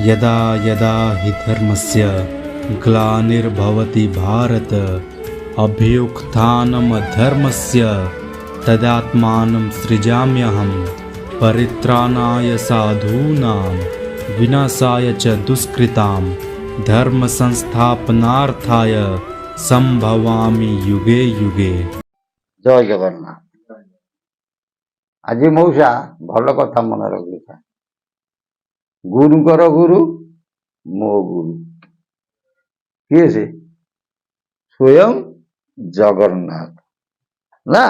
यदा यदा हि धर्मस्य ग्लानिर्भवति भारत अभ्युत्थानमधर्मस्य तदात्मानं सृजाम्यहं परित्राणाय साधूनां विनाशाय च दुष्कृतां धर्म संस्थापनार्थाय संभवामि युगे युगे। जय जगन्नाथ। आज मौसा भल कथा मन रखा। गुरुंकर गुरु मो गुरु किए से स्वयं जगन्नाथ ना।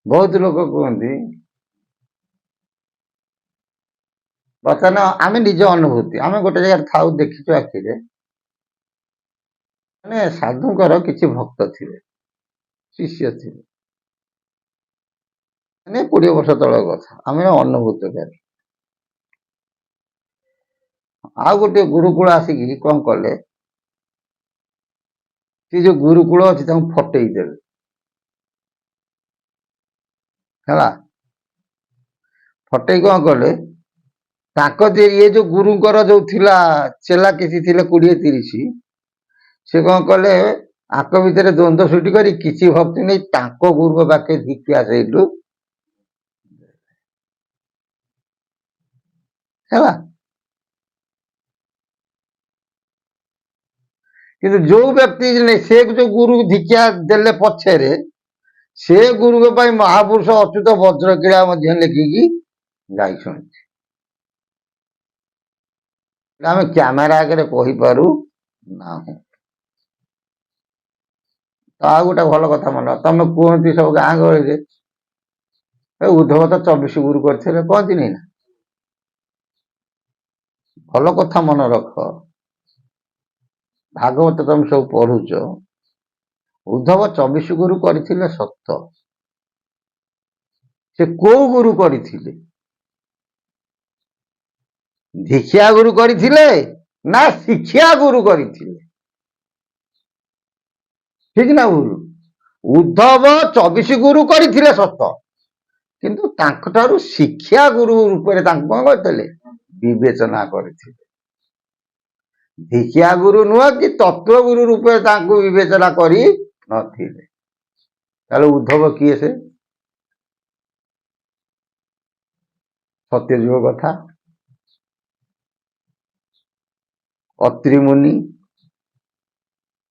बहुत लोग कहते बर्तमान आम निज अनुभूति आम गोटे जगह था देखीचु आखिरे माने साधुकर किसी भक्त थे शिष्य थे माने 20 वर्ष तल कथा आम अनुभूत कर आ गोटे गुरुकुल आसिक कौन कले सी जो गुरुकुल अच्छी फटई देवे है फटई कौन कले ये जो गुरुंकर जो थिला चेला किसी थिले 20-30 से कौन कले आक भितर द्वंद्व सृष्टि कर किसी भक्ति नहीं ताको गुरु पाखे धिकिया से किंतु जो व्यक्ति नहीं से जो गुरु धिकिया देले पछरे से गुरु के महापुरुष अच्युत वज्रक्रीड़ा लिखिकी गाई आम क्यामेरा आगे कहीपरू ना तो आ गोटे भल कथा मन तुम कहती सब गाँ गहली उद्धव तो 24 गुरु करते कहती नहीं ना भल कथा मन रख भागवत तुम सब पढ़ुच उद्धव 24 गुरु करथिले सत्य से को गुरु करथिले दीक्षा गुरु करथिले ना शिक्षा गुरु करथिले ठीक ना गुरु उद्धव 24 गुरु करथिले सत्य किंतु तांकटारु शिक्षा गुरु रूप में कौन करते विवेचना करथिले दीक्षा गुरु नुह कि तत्व गुरु रूप में विवेचना करी नथिले ताले उद्धव किए से सत्यजुग कथा अत्रि मुनि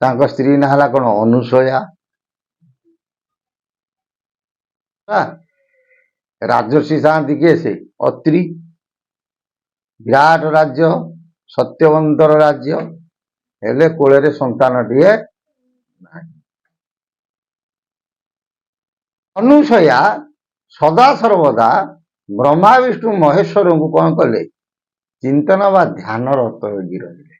तांको स्त्री ना हला कोन अनुसया राजर्षि शांति किए से अत्रि विराट राज्य सत्यवंतर राज्य हेले कोले संतान टीए अनुसया सदा सर्वदा ब्रह्मा विष्णु महेश्वर को कौन कले चिंतन बा ध्यान रत होगी रही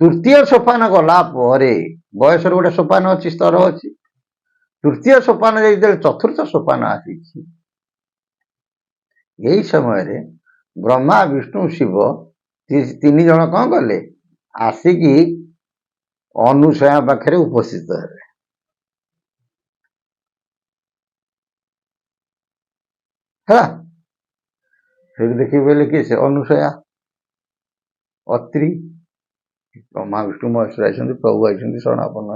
तृतीय सोपान गला बयस गोटे सोपान अच्छी स्तर अच्छी तृतीय सोपान चतुर्थ सोपान आसी यही समय रे ब्रह्मा विष्णु शिव 3 जन कौन कले आसिकी अनुसया पाखे उपस्थित है देखिए बोले कि से अनुसया अत्रि ब्रह्मा विष्णु महेश्वर आई प्रभु आई शरणापन्न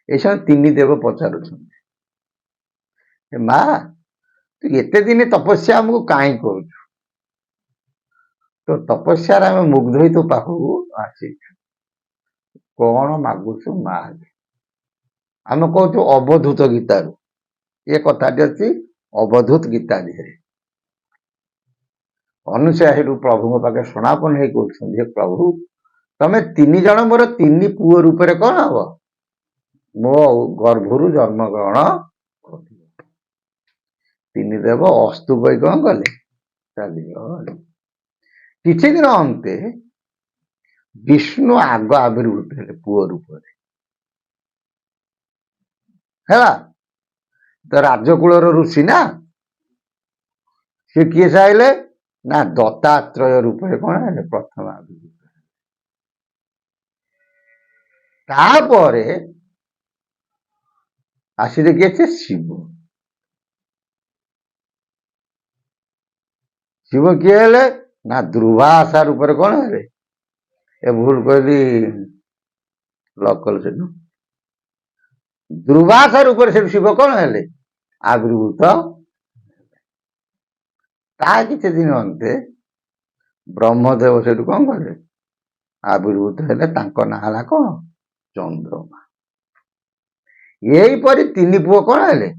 ये 3 देव पचारू माँ तू एत दिन तपस्या आमको कहीं कर तो तपस्या आम मुग्ध हो तो पाखक आसी कौन मागुचु माँ आम कहूँ अवधूत गीतार ये कथाटी अच्छी अवधूत गीता दिहरे अनुसया प्रभु पाखे शरणापन्न हो प्रभु तमें 3 जन मोर 3 पुओ रूप में कौन हम मो गर्भरु जन्म ग्रहण 3 देव अस्तु कही कौन कले चली किसी दिन अंते विष्णु आग आविर्भूत है पुओ रूप है तो राजकूल ऋषि ना सी किए से आइले ना दत्तात्रय रूप में कौन है प्रथम आविर्भूत तापरे ଆସିଲେ କିଏ? ସେ ଶିବ। ଶିବ କିଏ ହେଲେ? ନା ଦୁର୍ବାସା ରୂପରେ କଣ ହେଲେ? ଏ ଭୁଲ କହିଲି, ଲକ୍ କଲେ ସେଠୁ। ଦୁର୍ବାସା ରୂପରେ ସେଠୁ ଶିବ କଣ ହେଲେ? ଆବିର୍ଭୂତ। ତା କିଛି ଦିନ ଅନ୍ତେ ବ୍ରହ୍ମଦେବ ସେଠୁ କଣ କଲେ? ଆବିର୍ଭୂତ ହେଲେ। ତାଙ୍କ ନାଁ ହେଲା କଣ? ଚନ୍ଦ୍ରମା। ଏଇପରି ତିନି ପୁଅ କଣ ହେଲେ?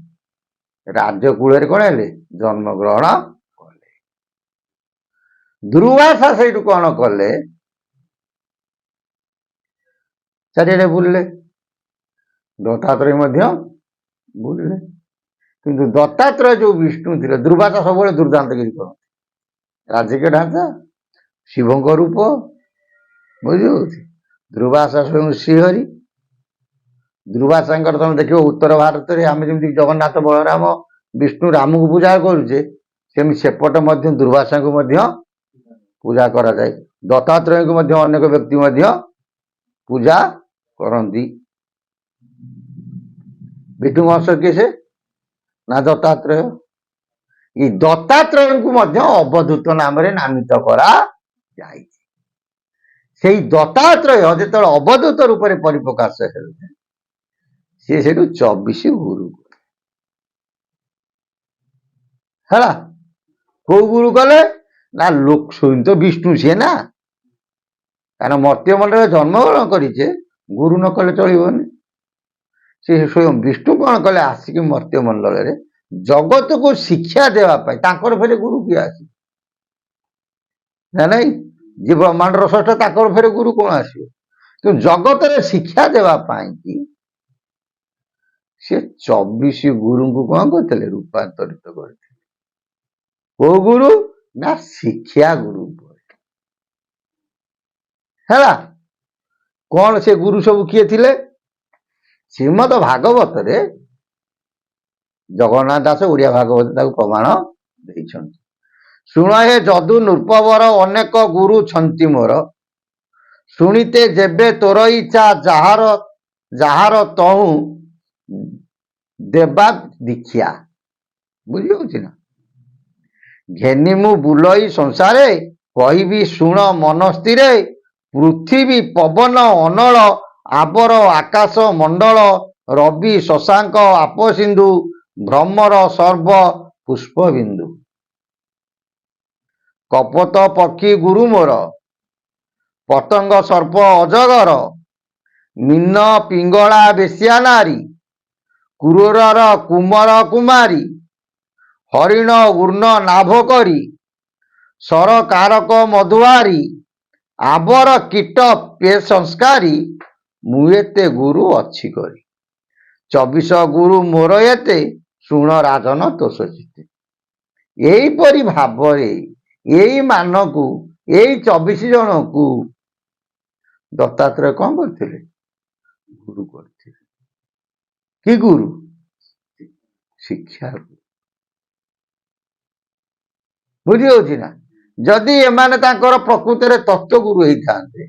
ରାଜକୂଳରେ କଣ ହେଲେ? ଜନ୍ମଗ୍ରହଣ କଲେ। ଦୁର୍ବାସା ସେଇଠୁ କଣ କଲେ? ଚାରିଆଡେ ବୁଲିଲେ। ଦତ୍ତାତ୍ରେୟ ମଧ୍ୟ ବୁଲିଲେ। କିନ୍ତୁ ଦତ୍ତାତ୍ରେୟ ଯୋଉ ବିଷ୍ଣୁ ଥିଲେ, ଦୁର୍ବାସା ସବୁବେଳେ ଦୁର୍ଦାନ୍ତଗିରି କରନ୍ତି। ରାଜକୀୟ ଢାଞ୍ଚା, ଶିବଙ୍କ ରୂପ, ବୁଝିହଉଛି। ଦୁର୍ବାସା ସ୍ୱୟଂ ଶ୍ରୀହରି। ଦୁର୍ବାସାଙ୍କର ତମେ ଦେଖିବ ଉତ୍ତର ଭାରତରେ ଆମେ ଯେମିତି ଜଗନ୍ନାଥ, ବଳରାମ, ବିଷ୍ଣୁ, ରାମକୁ ପୂଜା କରୁଛେ, ସେମିତି ସେପଟେ ମଧ୍ୟ ଦୁର୍ବାସାଙ୍କୁ ମଧ୍ୟ ପୂଜା କରାଯାଏ। ଦତ୍ତାତ୍ରେୟଙ୍କୁ ମଧ୍ୟ ଅନେକ ବ୍ୟକ୍ତି ମଧ୍ୟ ପୂଜା କରନ୍ତି। ବିଷ୍ଣୁ ବଂଶ କିଏ ସେ? ନା ଦତ୍ତାତ୍ରେୟ। ଏଇ ଦତ୍ତାତ୍ରେୟଙ୍କୁ ମଧ୍ୟ ଅବଧୂତ ନାମରେ ନାମିତ କରାଯାଇଛି। ସେଇ ଦତ୍ତାତ୍ରେୟ ଯେତେବେଳେ ଅବଧୂତ ରୂପରେ ପରିପ୍ରକାଶ ହେଲେ, ସିଏ ସେଠୁ 24 ଗୁରୁ ହେଲା। କୋଉ ଗୁରୁ କଲେ? ନା ସ୍ୱୟଂ ତ ବିଷ୍ଣୁ ସିଏ ନା, କାରଣ ମର୍ତ୍ତ୍ୟମଣ୍ଡଳରେ ଜନ୍ମଗ୍ରହଣ କରିଛେ, ଗୁରୁ ନ କଲେ ଚଳିବନି। ସେ ସ୍ୱୟଂ ବିଷ୍ଣୁ କଣ କଲେ? ଆସିକି ମର୍ତ୍ତ୍ୟମଣ୍ଡଳରେ ଜଗତକୁ ଶିକ୍ଷା ଦେବା ପାଇଁ। ତାଙ୍କର ଫେରେ ଗୁରୁ କିଏ ଆସିବ ନା ନାଇଁ? ଯିଏ ବ୍ରହ୍ମାଣ୍ଡର ସ୍ରଷ୍ଟା, ତାଙ୍କର ଫେରେ ଗୁରୁ କଣ ଆସିବ? କିନ୍ତୁ ଜଗତରେ ଶିକ୍ଷା ଦେବା ପାଇଁ କି ସେ 24 ଗୁରୁଙ୍କୁ କଣ କରିଥିଲେ? ରୂପାନ୍ତରିତ କରିଥିଲେ। କୋଉ ଗୁରୁ? ନା ଶିକ୍ଷା ଗୁରୁ ହେଲା। କଣ ସେ ଗୁରୁ ସବୁ କିଏ ଥିଲେ? ଶ୍ରୀମଦ ଭାଗବତରେ ଜଗନ୍ନାଥ ଦାସ ଓଡ଼ିଆ ଭାଗବତ ତାକୁ ପ୍ରମାଣ ଦେଇଛନ୍ତି। ଶୁଣ ହେ ଯଦୁ ନୃପବର, ଅନେକ ଗୁରୁ ଛନ୍ତି ମୋର, ଶୁଣିତେ ଯେବେ ତୋର ଇଚ୍ଛା, ଯାହାର ତହୁଁ ଦେବା ଦୀକ୍ଷା। ବୁଝିହଉଛି ନା? ଘେନି ମୁଁ ବୁଲଇ ସଂସାରେ, କହିବି ଶୁଣ ମନ ସ୍ଥିରେ, ପୃଥିବୀ ପବନ ଅନଳ, ଆବର ଆକାଶ ମଣ୍ଡଳ, ରବି ଶଶାଙ୍କ ଆପୋ ସିନ୍ଧୁ, ଭ୍ରମର ସର୍ବ ପୁଷ୍ପବିନ୍ଦୁ। କପୋତ ପକ୍ଷୀ ଗୁରୁ ମୋର, ପତଙ୍ଗ ସର୍ପ ଅଜଗର, ମୀନ ପିଙ୍ଗଳା ବେଶ୍ୟା ନାରୀ, କ୍ରୂରର କୁମର କୁମାରୀ, ହରିଣ ଉର୍ଣ୍ଣ ନାଭ କରି, ସରକାରକ ମଧୁଆରୀ, ଆବର କୀଟ ପେ ସଂସ୍କାରୀ, ମୁଁ ଏତେ ଗୁରୁ ଅଛି କରି। 24 ଗୁରୁ ମୋର ଏତେ, ଶୁଣ ରାଜନ ତୋଷ ଚିତେ। ଏଇପରି ଭାବରେ ଏଇ ମାନଙ୍କୁ, ଏଇ 24 ଜଣଙ୍କୁ ଦତ୍ତାତ୍ରେୟ କଣ କରିଥିଲେ? ଗୁରୁ କରିଥିଲେ। କି ଗୁରୁ? ଶିକ୍ଷା ଗୁରୁ। ବୁଝିହଉଛି ନା? ଯଦି ଏମାନେ ତାଙ୍କର ପ୍ରକୃତରେ ତତ୍ତ୍ୱ ଗୁରୁ ହେଇଥାନ୍ତେ,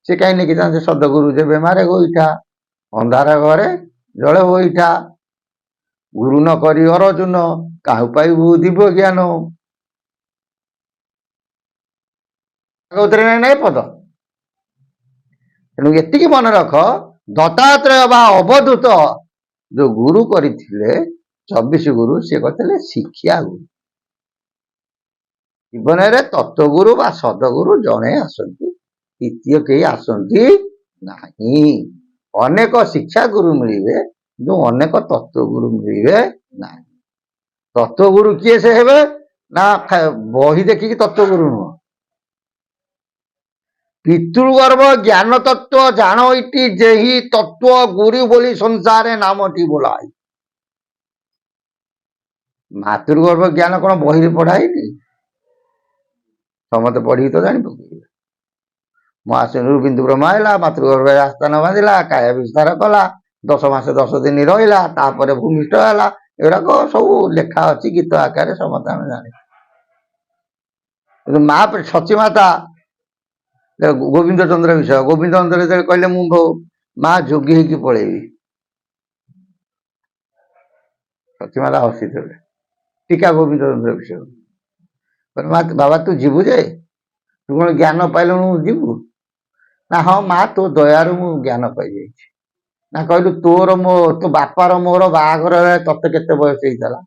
ସେ କାହିଁ ଲେଖିଥାନ୍ତେ ସଦଗୁରୁ ଯେ ବେମାରେ ଗୋଇଠା, ଅନ୍ଧାର ଘରେ ଜଳେ ବଇଠା, ଗୁରୁ ନ କରି ଅରଜୁନ, କାହୁ ପାଇବୁ ଦିବ୍ୟ ଜ୍ଞାନ। ନାଇଁ ପଦ। ତେଣୁ ଏତିକି ମନେ ରଖ, ଦତ୍ତାତ୍ରେୟ ବା ଅବଧୂତ ଯୋଉ ଗୁରୁ କରିଥିଲେ, 24 ଗୁରୁ, ସେ କରିଥିଲେ ଶିକ୍ଷା ଗୁରୁ। ଜୀବନରେ ତତ୍ତ୍ୱଗୁରୁ ବା ସଦଗୁରୁ ଜଣେ ଆସନ୍ତି, ଦ୍ୱିତୀୟ କେହି ଆସନ୍ତି ନାହିଁ। ଅନେକ ଶିକ୍ଷା ଗୁରୁ ମିଳିବେ, କିନ୍ତୁ ଅନେକ ତତ୍ତ୍ୱଗୁରୁ ମିଳିବେ ନାହିଁ। ତତ୍ତ୍ୱଗୁରୁ କିଏ ସେ ହେବେ? ନା ବହି ଦେଖିକି ତତ୍ତ୍ୱଗୁରୁ ନୁହଁ। ପିତୃଗର୍ଭ ଜ୍ଞାନ ତତ୍ତ୍ୱ ଜାଣ ଇଟି, ଯେହି ତତ୍ତ୍ୱ ଗୁରୁ ବୋଲି ସଂସାରେ ନାମଟି ବୋଲାଇ। ମାତୃଗର୍ଭ ଜ୍ଞାନ କଣ ବହିରେ ପଢା ହେଇନି? ସମସ୍ତେ ପଢିକି ତ ଜାଣି ପକେଇବେ। ମହାଶୂନ୍ୟରୁ ବିନ୍ଦୁ ବ୍ରହ୍ମା ହେଲା, ମାତୃଗର୍ଭରେ ଆସ୍ଥାନ ବାନ୍ଧିଲା, କାୟା ବିସ୍ତାର କଲା, 10 ମାସ 10 ଦିନ ରହିଲା, ତାପରେ ଭୂମିଷ୍ଠ ହେଲା। ଏଗୁଡାକ ସବୁ ଲେଖା ଅଛି ଗୀତ ଆକାରରେ, ସମସ୍ତେ ଆମେ ଜାଣିଛୁ। କିନ୍ତୁ ମା ସଚୀ ମାତା ଗୋବିନ୍ଦ ଚନ୍ଦ୍ର ବିଷୟ, ଗୋବିନ୍ଦ ଚନ୍ଦ୍ର ଯେତେବେଳେ କହିଲେ ମୁଁ ମା ଯୋଗୀ ହେଇକି ପଳେଇବି, ସତୀମାତା ହସିଥିଲେ ଟୀକା ଗୋବିନ୍ଦ ଚନ୍ଦ୍ର ବିଷୟ କହିଲେ ବାବା ତୁ ଯିବୁ ଯେ ତୁ କଣ ଜ୍ଞାନ ପାଇଲୁଣୁ ଯିବୁ ନା ହଁ ମା ତୋ ଦୟାରୁ ମୁଁ ଜ୍ଞାନ ପାଇଯାଇଛି ନା କହିଲୁ ତୋ ବାପାର ମୋର ବାହାଘର ତତେ କେତେ ବୟସ ହେଇଥିଲା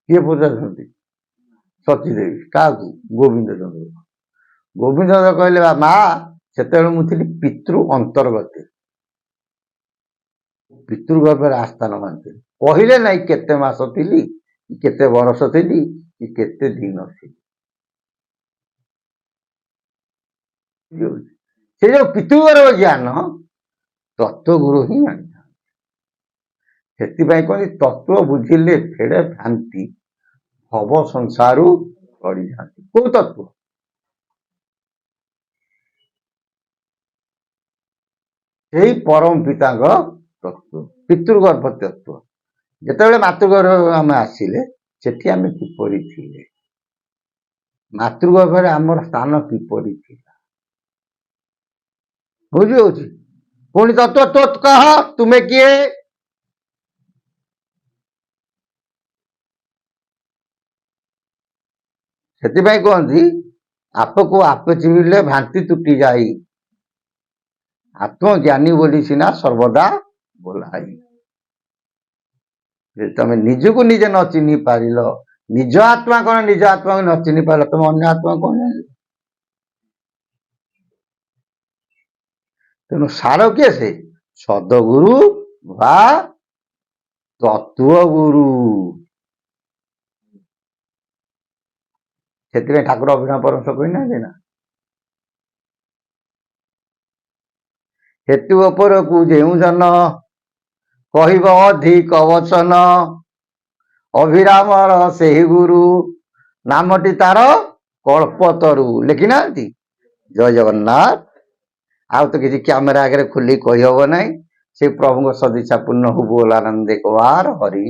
କିଏ ପଚାରୁଛନ୍ତି ସତୀ ଦେବୀ କାହାକୁ ଗୋବିନ୍ଦ ଚନ୍ଦ୍ର ଗୋବିନ୍ଦ ଚନ୍ଦ୍ର କହିଲେ ମା ସେତେବେଳେ ମୁଁ ଥିଲି ପିତୃ ଅନ୍ତର୍ଗତି ପିତୃଗର୍ଭରେ ଆସ୍ଥାନ ମାନିଥିଲି କହିଲେ ନାଇଁ କେତେ ମାସ ଥିଲି କି କେତେ ବର୍ଷ ଥିଲି କି କେତେ ଦିନ ଥିଲି ସେ ଯୋଉ ପିତୃଗର୍ଭ ଜ୍ଞାନ ତତ୍ତ୍ୱଗୁରୁ ହିଁ ଆଣିଥାନ୍ତି ସେଥିପାଇଁ କହନ୍ତି ତତ୍ତ୍ୱ ବୁଝିଲେ ଫେଡ଼େ ଭ୍ରାନ୍ତି ହବ ସଂସାରୁ କରିଯାଆନ୍ତି କୋଉ ତତ୍ତ୍ୱ ସେଇ ପରମ ପିତାଙ୍କ ତତ୍ତ୍ୱ ପିତୃଗର୍ଭ ତତ୍ତ୍ୱ ଯେତେବେଳେ ମାତୃଗର୍ଭ ଆମେ ଆସିଲେ ସେଠି ଆମେ କିପରି ଥିଲେ ମାତୃଗର୍ଭରେ ଆମର ସ୍ଥାନ କିପରି ଥିଲା ବୁଝିହଉଛି ପୁଣି ତତ୍ତ୍ୱ କହ ତୁମେ କିଏ ସେଥିପାଇଁ କୁହନ୍ତି ଆପକୁ ଆପେ ଚିହ୍ନିଲେ ଭ୍ରାନ୍ତି ତୁଟି ଯାଇ ଆତ୍ମଜ୍ଞାନୀ ବୋଲି ସିନା ସର୍ବଦା ବୋଲାଇ ତମେ ନିଜକୁ ନିଜେ ନ ଚିହ୍ନି ପାରିଲ ନିଜ ଆତ୍ମା କଣ ନିଜ ଆତ୍ମାକୁ ନ ଚିହ୍ନି ପାରିଲ ତମେ ଅନ୍ୟ ଆତ୍ମା କଣ ଜାଣିଲ ତେଣୁ ସାର କିଏ ସେ ସଦଗୁରୁ ବା ତତ୍ତ୍ୱଗୁରୁ ସେଥିପାଇଁ ଠାକୁର ଅଭିନବ ପରମଶ କହିନାହାନ୍ତି ନା ହେତୁ ଉପରକୁ ଯେଉଁ ଜନ କହିବ ଅଧିକ ବଚନ ଅଭିରାମର ସେହି ଗୁରୁ ନାମଟି ତାର କଳ୍ପତରୁ ଲେଖିନାହାନ୍ତି ଜୟ ଜଗନ୍ନାଥ ଆଉ ତ କିଛି କ୍ୟାମେରା ଆଗରେ ଖୋଲି କହିହବ ନାହିଁ ସେ ପ୍ରଭୁଙ୍କ ସଦିଚ୍ଛା ପୂର୍ଣ୍ଣ ହୁ ବୋଲ ଆନନ୍ଦ କୁମାର ହରି